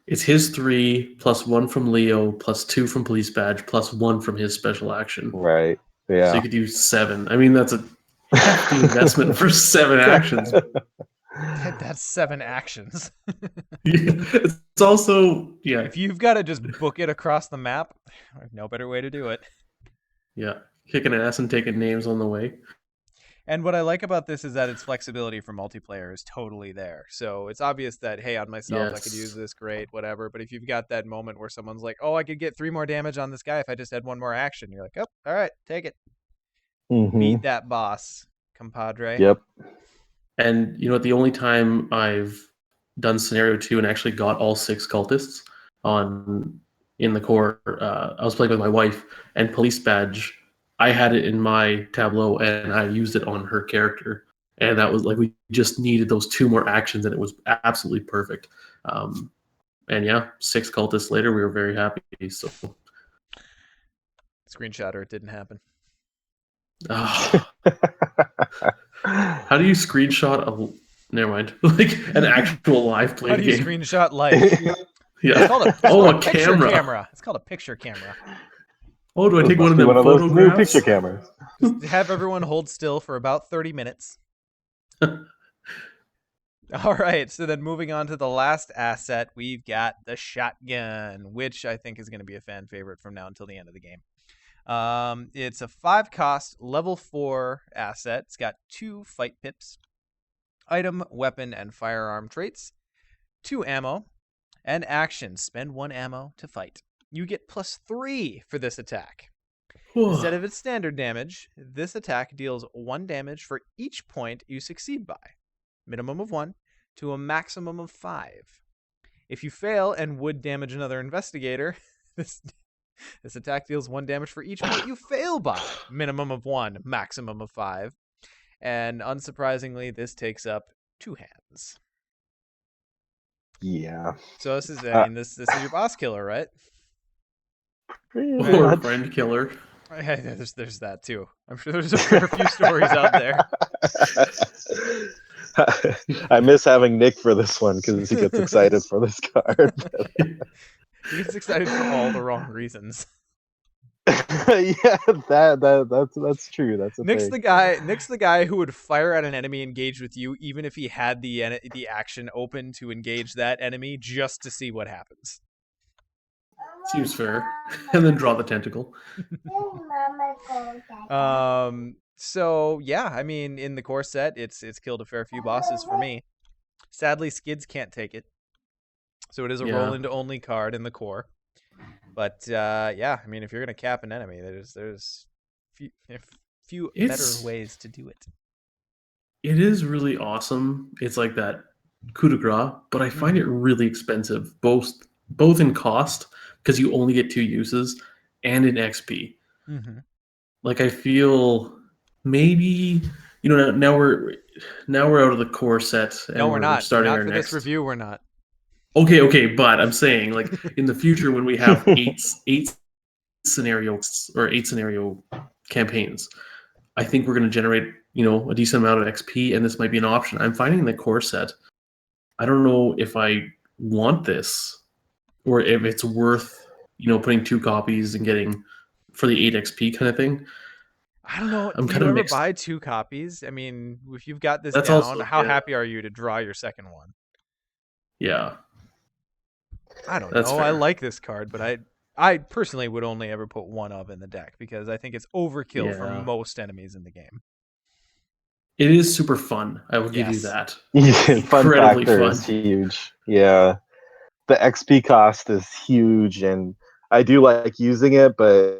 his 3 plus 1 from Leo plus 2 from police badge plus 1 from his special action. Right. So you Yeah. could do 7. I mean, that's a hefty investment for 7 actions. That's 7 actions. It's also, yeah. If you've got to just book it across the map, no better way to do it. Yeah. Kicking ass and taking names on the way. And what I like about this is that its flexibility for multiplayer is totally there. So it's obvious that, hey, on myself, I could use Yes. this, great, whatever. But if you've got that moment where someone's like, oh, I could get 3 more damage on this guy if I just had 1 more action, you're like, oh, all right, take it. Beat that boss, compadre. Yep. And you know what? The only time I've done scenario 2 and actually got all 6 cultists on in the core, I was playing with my wife, and police badge, I had it in my tableau and I used it on her character, and that was like we just needed those 2 more actions, and it was absolutely perfect. And yeah, 6 cultists later, we were very happy. So, Screenshot or it didn't happen. how do you screenshot a? Never mind, like an actual live play How do you game. screenshot life? Yeah. It's called a picture camera. camera. It's called a picture camera. Oh, do I This take must one of be them one of those new photographs? picture cameras. Just have everyone hold still for about 30 minutes. All right, so then moving on to the last asset, we've got the shotgun, which I think is going to be a fan favorite from now until the end of the game. It's a 5-cost, level 4 asset. It's got 2 fight pips, item, weapon, and firearm traits, 2 ammo, and action. Spend 1 ammo to fight. You get +3 for this attack. Instead of its standard damage, this attack deals 1 damage for each point you succeed by, minimum of 1 to a maximum of 5. If you fail and would damage another investigator, this attack deals 1 damage for each point you fail by, minimum of 1, maximum of 5. And unsurprisingly, this takes up 2 hands. Yeah. So this is, I mean, this is your boss killer, right? Pretty or much. friend killer. There's that too. I'm sure there's a fair few stories out there. I miss having Nick for this one because he gets excited for this card. He gets excited for all the wrong reasons. Yeah, that's true. That's a Nick's thing. the guy who would fire at an enemy engaged with you, even if he had the action open to engage that enemy, just to see what happens. Seems fair. And then draw the tentacle. So yeah, I mean, in the core set, it's killed a fair few bosses for me. Sadly, Skids can't take it, so it is a Roland only card in the core. But yeah, I mean, if you're gonna cap an enemy, there's few better ways to do it. It is really awesome. It's like that coup de grace, but I find it really expensive, both in cost because you only get 2 uses, and in XP. Mm-hmm. Like I feel maybe now we're out of the core set and No, we're not. starting Not our for next. this review. We're not. Okay, but I'm saying like in the future when we have eight scenarios or 8 scenario campaigns, I think we're going to generate a decent amount of XP, and this might be an option. I'm finding the core set. I don't know if I want this or if it's worth putting 2 copies and getting for the 8 XP kind of thing. I don't know. I'm Do kind you of ever mixed. buy 2 copies? I mean, if you've got this That's down, also, how yeah. happy are you to draw your second one? Yeah. I don't That's know. fair. I like this card, but I personally would only ever put 1 of in the deck because I think it's overkill for Yeah. most enemies in the game. It is super fun. I will give you Yes. that. Fun Incredibly factor fun. is huge. Yeah, the XP cost is huge, and I do like using it, but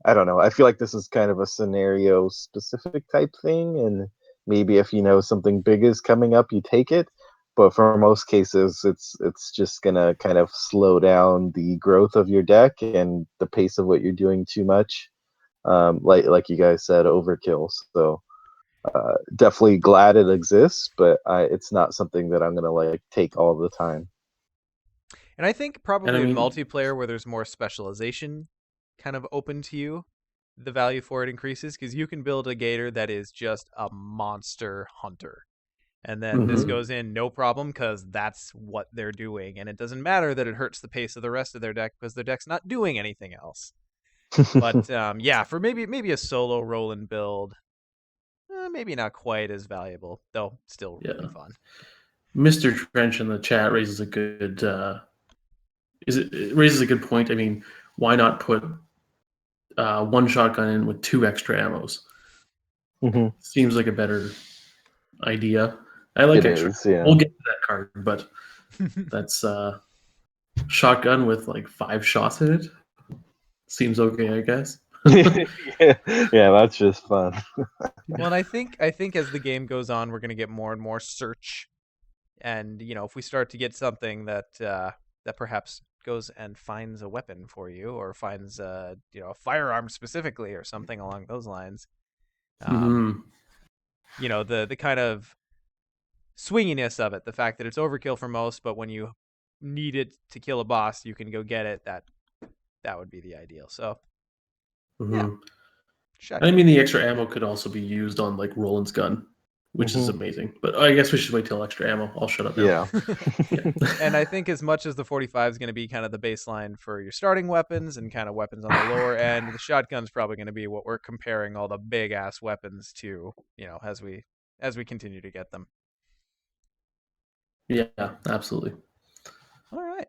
I don't know. I feel like this is kind of a scenario specific type thing, and maybe if you know something big is coming up, you take it. But for most cases, it's just gonna kind of slow down the growth of your deck and the pace of what you're doing too much. Like you guys said, overkill. So definitely glad it exists, but it's not something that I'm gonna like take all the time. And I think And probably I in mean, multiplayer where there's more specialization kind of open to you, the value for it increases because you can build a gator that is just a monster hunter. And then this goes in no problem because that's what they're doing. And it doesn't matter that it hurts the pace of the rest of their deck because their deck's not doing anything else. But yeah, for maybe a solo Roland build, maybe not quite as valuable, though still really fun. Mr. Trench in the chat raises a good raises a good point. I mean, why not put 1 shotgun in with 2 extra ammos? Mhm. Seems like a better idea. I like It extra. is, yeah. We'll get to that card, but that's shotgun with like 5 shots in it. Seems okay, I guess. yeah, that's just fun. Well, and I think as the game goes on, we're gonna get more and more search, and if we start to get something that perhaps goes and finds a weapon for you, or finds a firearm specifically, or something along those lines. Um, Hmm. the kind of swinginess of it, the fact that it's overkill for most, but when you need it to kill a boss, you can go get it. That would be the ideal. So yeah, Hmm. I shotgun. mean, the extra ammo could also be used on like Roland's gun, which is Mhm. amazing. But I guess we should wait till extra ammo. I'll shut up now. Yeah. Yeah. And I think as much as the 45 is going to be kind of the baseline for your starting weapons and kind of weapons on the lower end, the shotgun's probably going to be what we're comparing all the big ass weapons to, as we continue to get them. Yeah, absolutely. All right.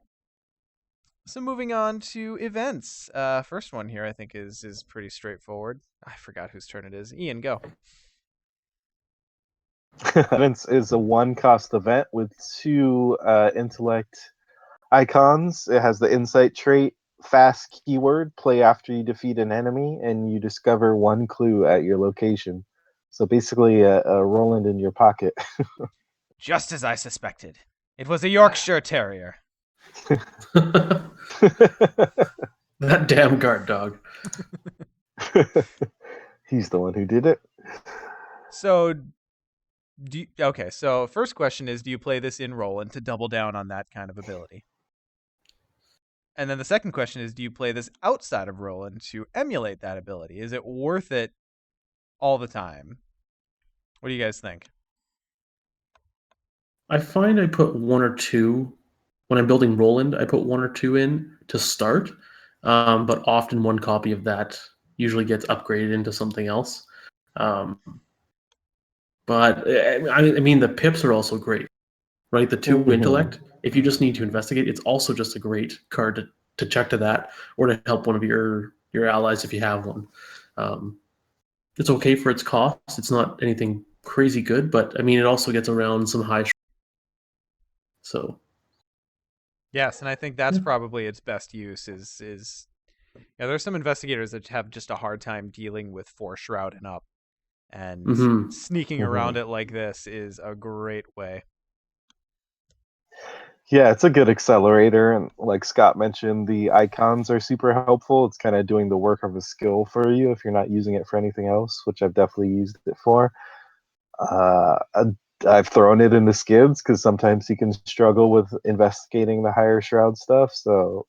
So moving on to events. First one here I think is pretty straightforward. I forgot whose turn it is. Ian, go. Events is a 1-cost event with 2 intellect icons. It has the insight trait, fast keyword, play after you defeat an enemy, and you discover 1 clue at your location. So basically, a Roland in your pocket. Just as I suspected. It was a Yorkshire Terrier. That damn guard dog. He's the one who did it. So okay, so first question is, do you play this in Roland to double down on that kind of ability? And then the second question is, do you play this outside of Roland to emulate that ability? Is it worth it all the time? What do you guys think? I find I put 1 or 2 when I'm building Roland. I put 1 or 2 in to start, but often 1 copy of that usually gets upgraded into something else. Um, but I mean, the pips are also great, right? The 2 Mhm. intellect. If you just need to investigate, it's also just a great card to check to that, or to help one of your allies if you have one. Um, it's okay for its cost. It's not anything crazy good, but I mean, it also gets around some high. So Yes, and I think that's yeah. probably its best use is there's some investigators that have just a hard time dealing with Force Shroud and up, and Hmm. sneaking around Mhm. it like this is a great way. Yeah, it's a good accelerator, and like Scott mentioned, the icons are super helpful. It's kind of doing the work of a skill for you if you're not using it for anything else, which I've definitely used it for. Uh, I- I've thrown it into skids because sometimes you can struggle with investigating the higher shroud stuff. So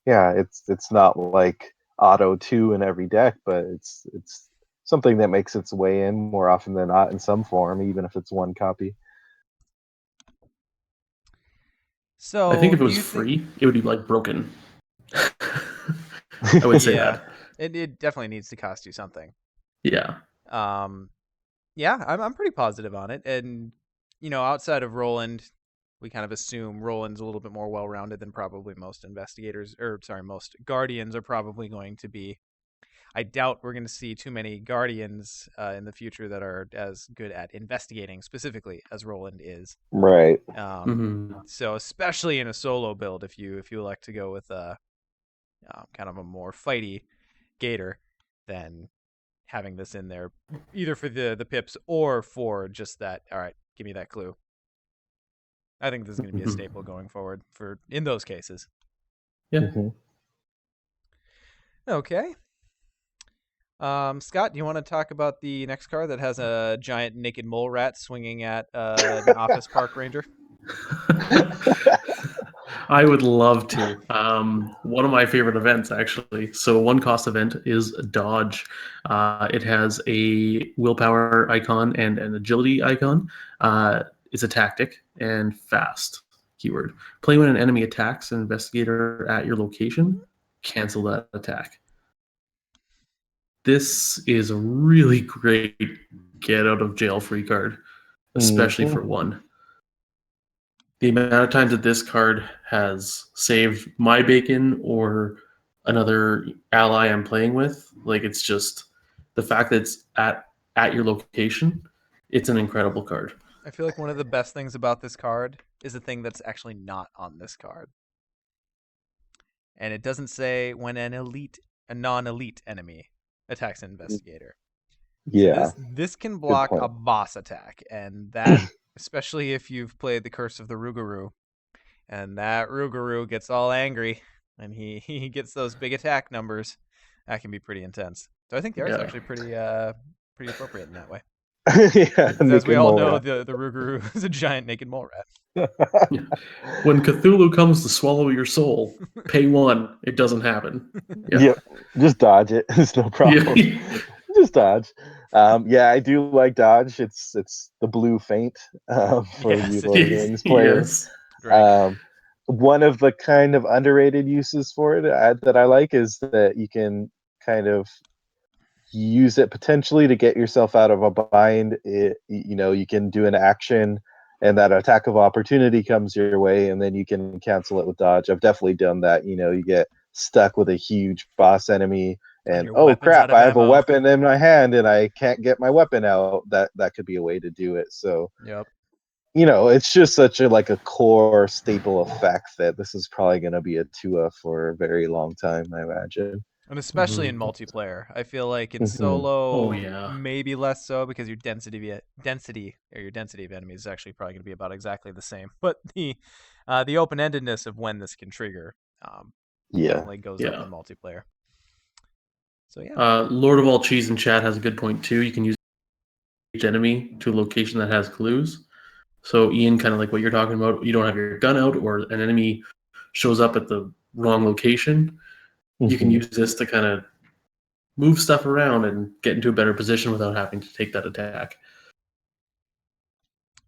yeah, it's not like auto 2 in every deck, but it's something that makes its way in more often than not in some form, even if it's 1 copy. I think So, if it do was you think? free, it would be like broken. I would say Yeah, that. it definitely needs to cost you something. Yeah. Um, yeah, I'm pretty positive on it, and outside of Roland, we kind of assume Roland's a little bit more well-rounded than probably most investigators, or sorry, most guardians are probably going to be. I doubt we're going to see too many guardians in the future that are as good at investigating specifically as Roland is. Right. Um, Hmm. so especially in a solo build, if you elect to go with a kind of a more fighty Gator, then having this in there either for the pips or for just that. All right, give me that clue. I think this is going to be a Hmm. staple going forward for in those cases. Yeah. Hmm. Okay. Scott, do you want to talk about the next card that has a giant naked mole rat swinging at an office park ranger? I would love to. One of my favorite events, actually. So, 1 cost event is Dodge. It has a willpower icon and an agility icon. It's a tactic and fast keyword. Play when an enemy attacks an investigator at your location. Cancel that attack. This is a really great get out of jail free card, especially Hmm. for 1. The amount of times that this card has saved my bacon or another ally I'm playing with, like, it's just the fact that it's at at your location, it's an incredible card. I feel like one of the best things about this card is a thing that's actually not on this card. And it doesn't say when a non-elite enemy attacks an investigator. So Yeah, this can good block a point. boss attack, and that, especially if you've played the Curse of the Rougarou, and that Rougarou gets all angry, and he gets those big attack numbers, that can be pretty intense. So I think the art's Yeah. actually pretty appropriate in that way. Yeah, Because as we naked all mole know, rat. the Rougarou is a giant naked mole rat. When Cthulhu comes to swallow your soul, pay 1. It doesn't happen. Yeah. Yep, just dodge it. It's no problem. Yeah. Just dodge. Yeah, I do like dodge. It's the blue feint for you Yes, it Lord of the is. Rings players. Yes. Right. Um, one of the kind of underrated uses for it that I like is that you can kind of use it potentially to get yourself out of a bind. You can do an action and that attack of opportunity comes your way and then you can cancel it with dodge. I've definitely done that. You get stuck with a huge boss enemy And and your oh weapon's out crap, of I have a ammo. weapon in my hand and I can't get my weapon out. That could be a way to do it. So Yep. it's just such a core staple effect that this is probably going to be a Tua for a very long time, I imagine. And especially in Mhm. multiplayer, I feel like in Hmm. Oh solo, yeah. maybe less so because your density of enemies is actually probably going to be about exactly the same. But the open endedness of when this can trigger Yeah. definitely goes up Yeah. in multiplayer. So yeah, Lord of all cheese in chat has a good point too. You can use each enemy to a location that has clues. So Ian, kind of like what you're talking about, you don't have your gun out, or an enemy shows up at the wrong location. You can Hmm. use this to kind of move stuff around and get into a better position without having to take that attack.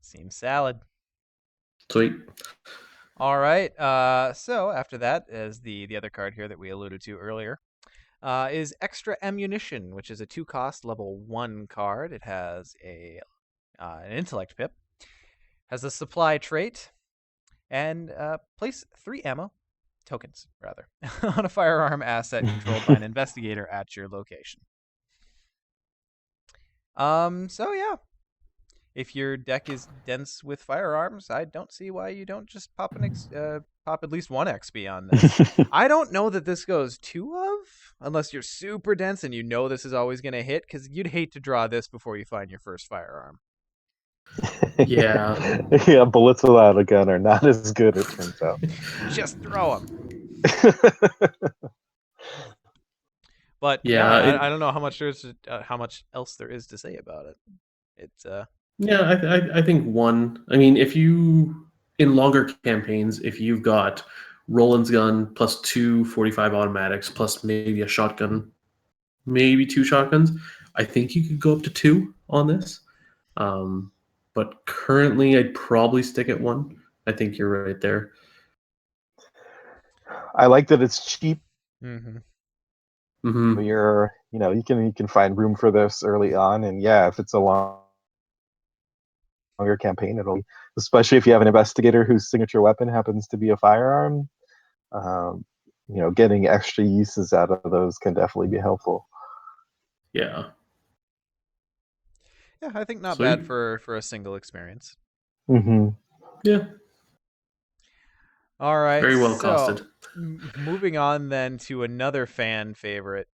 seems salad. Sweet. All right. So after that, as the other card here that we alluded to earlier, is Extra Ammunition, which is a 2-cost level 1 card. It has an intellect pip, has a supply trait, and place 3 ammo tokens rather on a firearm asset controlled by an investigator at your location. So yeah, if your deck is dense with firearms, I don't see why you don't just pop pop at least 1 XP on this. I don't know that this goes 2 of, unless you're super dense and you know this is always going to hit, because you'd hate to draw this before you find your first firearm. Yeah. Yeah, bullets without a gun are not as good, it turns out. Just throw them. But yeah, Yeah. I don't know how much else there is to say about it. It's Yeah. I think 1. I mean, if you in longer campaigns, if you've got Roland's gun plus 2 45 automatics plus maybe a shotgun, maybe 2 shotguns, I think you could go up to 2 on this. But currently, I'd probably stick at 1. I think you're right there. I like that it's cheap. mm-hmm. Hmm. You can find room for this early on, and yeah, if it's a longer campaign, especially if you have an investigator whose signature weapon happens to be a firearm. Um, getting extra uses out of those can definitely be helpful. Yeah. Yeah, I think not bad Sweet. for a single experience. Hmm. Yeah. All right, Very well so costed. moving on then to another fan favorite,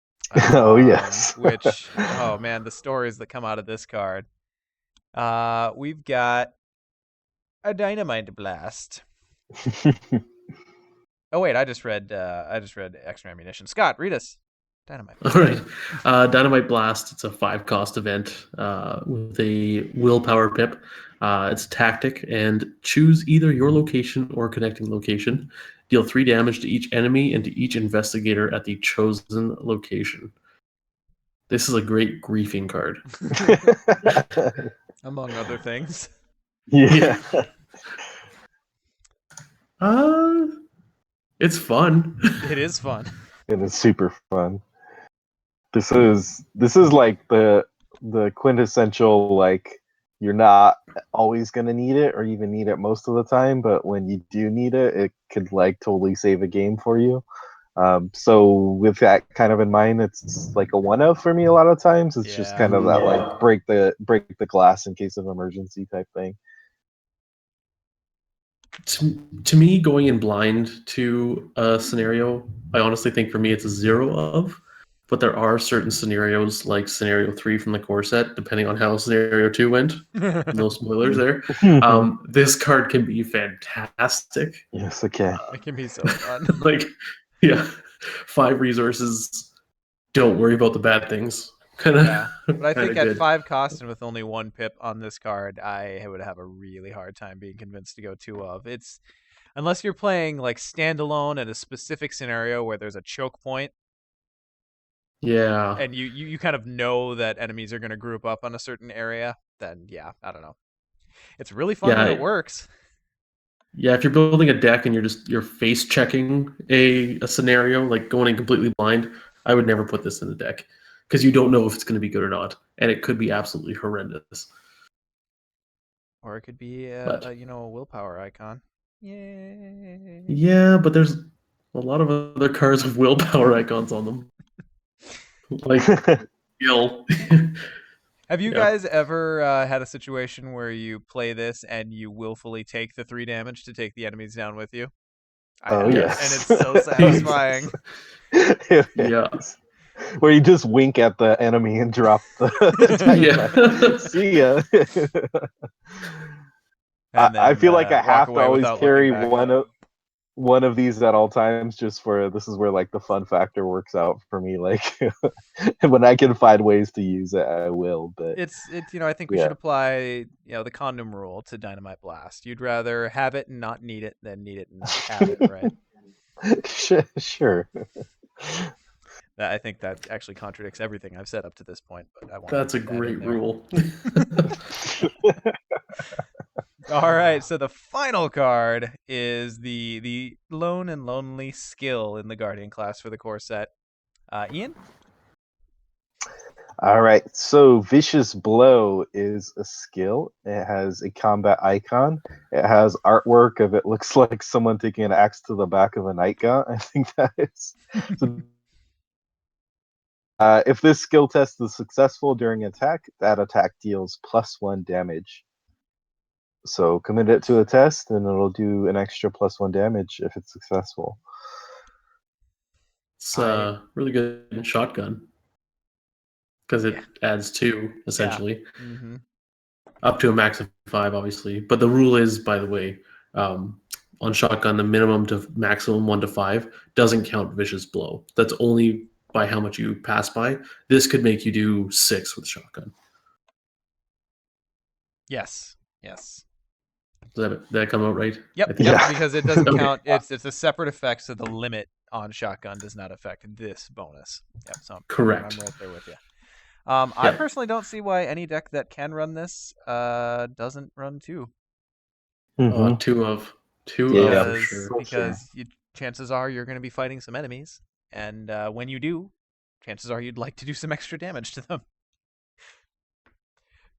Oh yes. which oh man, the stories that come out of this card. We've got a dynamite blast. Oh wait, I just read extra ammunition. Scott, read us dynamite All blast. right. Dynamite Blast. It's a 5-cost event with a willpower pip. It's tactic and choose either your location or connecting location. Deal 3 damage to each enemy and to each investigator at the chosen location. This is a great griefing card. Among other things. Yeah. Uh, it's fun. It is fun. And it's super fun. This is like the quintessential, like, you're not always gonna need it or even need it most of the time, but when you do need it, it could like totally save a game for you. So with that kind of in mind, it's like a one of for me a lot of times. It's just Yeah. kind of that like break the glass in case of emergency type thing. To me, going in blind to a scenario, I honestly think for me it's a 0 of. But there are certain scenarios, like scenario 3 from the core set, depending on how scenario 2 went. No spoilers there. This card can be fantastic. Yes, okay. It can be so fun. Like, yeah, 5 resources. Don't worry about the bad things. Kind of, Yeah. But I kind think of at good. 5 cost and with only 1 pip on this card, I would have a really hard time being convinced to go 2 of. It's unless you're playing like standalone at a specific scenario where there's a choke point Yeah, and you kind of know that enemies are going to group up on a certain area, then yeah, I don't know. It's really fun when it yeah, works. yeah. If you're building a deck and you're face checking a scenario, like going in completely blind, I would never put this in the deck because you don't know if it's going to be good or not, and it could be absolutely horrendous. Or it could be But a willpower icon. Yay. yeah, but there's a lot of other cards with willpower icons on them, like skill. Have you Yeah. guys ever had a situation where you play this and you willfully take the 3 damage to take the enemies down with you? I Oh have, and yes. it's so satisfying. It Yeah. is. Where you just wink at the enemy and drop the tiny Yeah. see ya. And I then feel like I walk have to away always without looking carry back up. one of these at all times, just for this is where like the fun factor works out for me. Like when I can find ways to use it, I will. But It's I think we should yeah, apply the condom rule to Dynamite Blast. You'd rather have it and not need it than need it and not have it, right? sure. I think that actually contradicts everything I've said up to this point, but I wanted to That's a get that in great there. rule. All right, so the final card is the lone and lonely skill in the Guardian class for the core set. Ian? All right, so Vicious Blow is a skill. It has a combat icon. It has artwork of it looks like someone taking an axe to the back of a nightgown. I think that is. So, if this skill test is successful during attack, that attack deals +1 damage. So commit it to a test, and it'll do an extra +1 damage if it's successful. It's I really good in shotgun because it Yeah. adds 2 Yeah. essentially, Mm-hmm. up to a max of 5, obviously. But the rule is, by the way, on shotgun, the minimum to maximum 1 to 5 doesn't count vicious blow. That's only by how much you pass by. This could make you do 6 with shotgun. Yes. Yes. Did that come out right? Yep. I think. Yep. Yeah. Because it doesn't Okay. count. It's a separate effect, so the limit on shotgun does not affect this bonus. Yep. So I'm Correct. right there with you. I Yeah. personally don't see why any deck that can run this doesn't run 2. Mhm. Two of for because sure. For sure. chances are you're going to be fighting some enemies, and when you do, chances are you'd like to do some extra damage to them.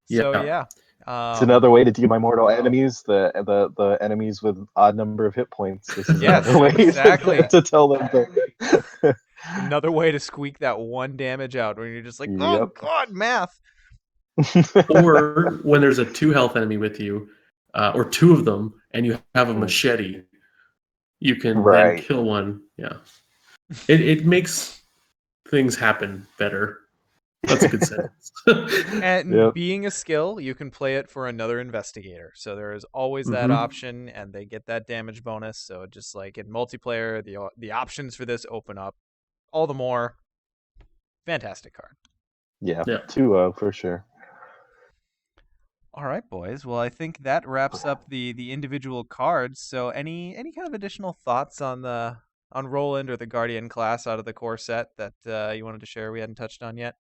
So Yeah. yeah, It's another way to deal my mortal enemies, the enemies with odd number of hit points. This is yes, another way exactly. to tell them that. Another way to squeak that 1 damage out when you're just like, oh Yep. god, math. Or when there's a 2 health enemy with you, or 2 of them, and you have a machete, you can then Right. kill one. Yeah. It makes things happen better. That's a good sentence. And Yep. being a skill, you can play it for another investigator. So there is always that Mhm. option, and they get that damage bonus. So just like in multiplayer, the options for this open up all the more. Fantastic card. Yeah. Yeah. 2 for sure. All right, boys. Well, I think that wraps up the individual cards. So any kind of additional thoughts on Roland or the Guardian class out of the core set that you wanted to share we hadn't touched on yet?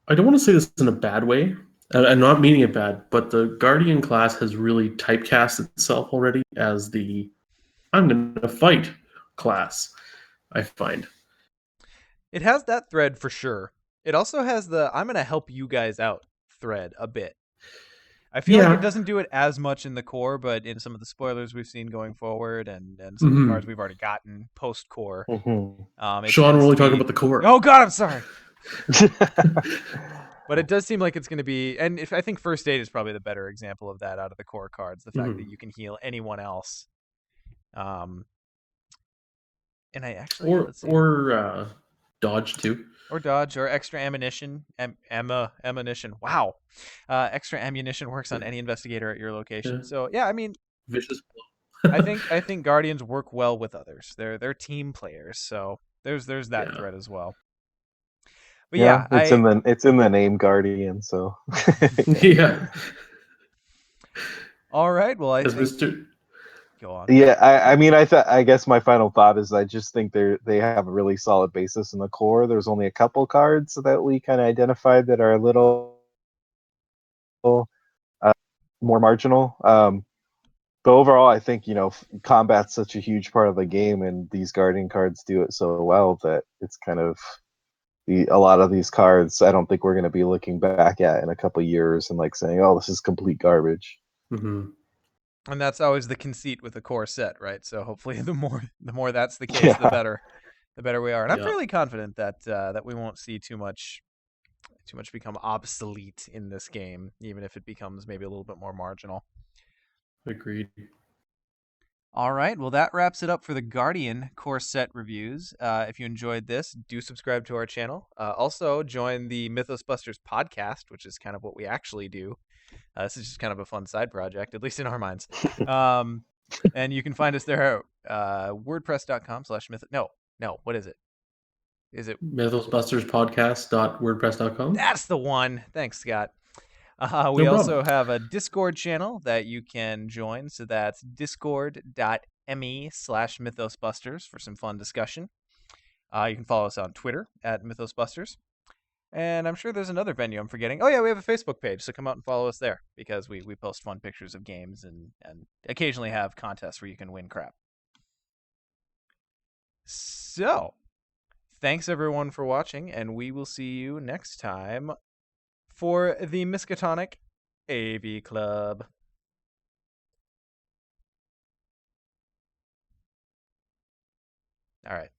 I don't want to say this in a bad way. I'm not meaning it bad, but the Guardian class has really typecast itself already as the I'm going to fight class, I find. It has that thread for sure. It also has the I'm going to help you guys out thread a bit. I feel like it Yeah. doesn't do it as much in the core, but in some of the spoilers we've seen going forward, and some of the cards we've already gotten post core, Mhm. it Sean, we're tends to only talking be. about the core. Oh God, I'm sorry. But it does seem like it's going to be, and I think First Aid is probably the better example of that out of the core cards. The fact that you can heal anyone else. And I actually let's see, or dodge too. or dodge or extra ammunition. Ammunition. Wow, extra ammunition works on any investigator at your location. Yeah. So yeah, I mean, Vicious I blow. think Guardians work well with others. They're team players, so there's that Yeah. threat as well. But Yeah, yeah, it's in the name Guardian, so Yeah. all right. Well, I As think Mr. go on. yeah, I mean, I guess my final thought is I just think they have a really solid basis in the core. There's only a couple cards that we kind of identified that are a little more marginal. But overall, I think combat's such a huge part of the game, and these Guardian cards do it so well that it's kind of a lot of these cards. I don't think we're going to be looking back at in a couple years and like saying, "Oh, this is complete garbage." Mm-hmm. And that's always the conceit with a core set, right? So hopefully, the more that's the case, the Yeah, better, we are. And I'm Yeah. fairly confident that that we won't see too much become obsolete in this game, even if it becomes maybe a little bit more marginal. Agreed. All right, well, that wraps it up for the Guardian core set reviews. If you enjoyed this, do subscribe to our channel. Also, join the Mythos Busters podcast, which is kind of what we actually do. This is just kind of a fun side project, at least in our minds. And you can find us there at wordpress.com/myth. No, what is it? Is it? MythosBustersPodcast.wordpress.com. That's the one. Thanks, Scott. We No also problem. have a Discord channel that you can join. So that's discord.me/mythosbusters for some fun discussion. You can follow us on Twitter at mythosbusters. And I'm sure there's another venue I'm forgetting. Oh, yeah, we have a Facebook page. So come out and follow us there because we post fun pictures of games and occasionally have contests where you can win crap. So thanks, everyone, for watching. And we will see you next time for the Miskatonic AV Club. All right.